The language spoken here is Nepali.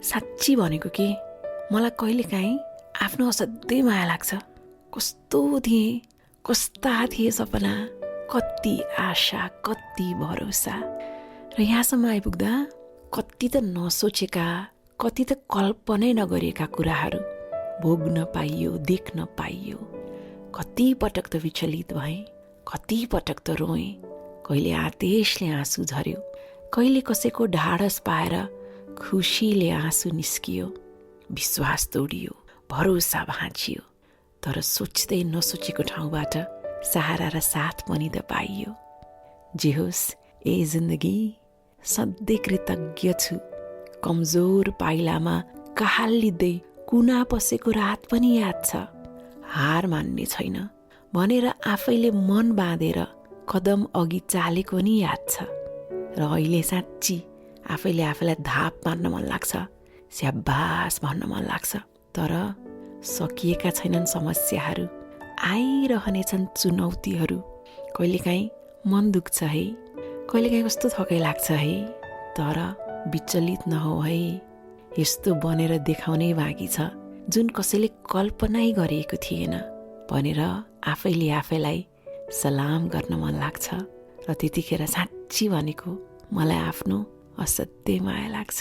साँच्ची भनेको के मलाई कहिलेकाहीँ आफ्नो असाध्यै माया लाग्छ। कस्तो थिएँ, कस्ता थिए सपना, कति आशा, कति भरोसा, र यहाँसम्म आइपुग्दा कति त नसोचेका, कति त कल्पनै नगरिएका कुराहरू भोग्न पाइयो, देख्न पाइयो। कति पटक त विचलित भएँ, कति पटक त रोएँ, कहिले आदेशले आँसु झर्यो, कहिले कसैको ढाडस पाएर खुसीले आँसु निस्कियो, विश्वास तोडियो, भरोसा भाँचियो। तर सोच्दै नसोचेको ठाउँबाट सहारा र साथ पनि त पाइयो। जे होस्, ए जिन्दगी सधैँ कृतज्ञ छु। कमजोर पाइलामा कहालिँदै कुना पसेको रात पनि याद छ। हार मान्ने छैन भनेर आफैले मन बाँधेर कदम अघि चालेको नि याद छ। र अहिले साँच्ची आफैले आफैलाई धाप मार्न मन लाग्छ, स्याबास भन्न मन लाग्छ। तर सकिएका छैनन् समस्याहरू, आइरहनेछन् चुनौतीहरू। कहिलेकाहीँ मन दुख्छ है, कहिलेकाहीँ कस्तो थकै लाग्छ है। तर विचलित नहो है, यस्तो बनेर देखाउनै बाँकी छ जुन कसैले कल्पनै गरिएको थिएन भनेर आफैले आफैलाई सलाम गर्न मन लाग्छ। र त्यतिखेर साँच्ची भनेको मलाई आफ्नो असाध्यै माया लाग्छ।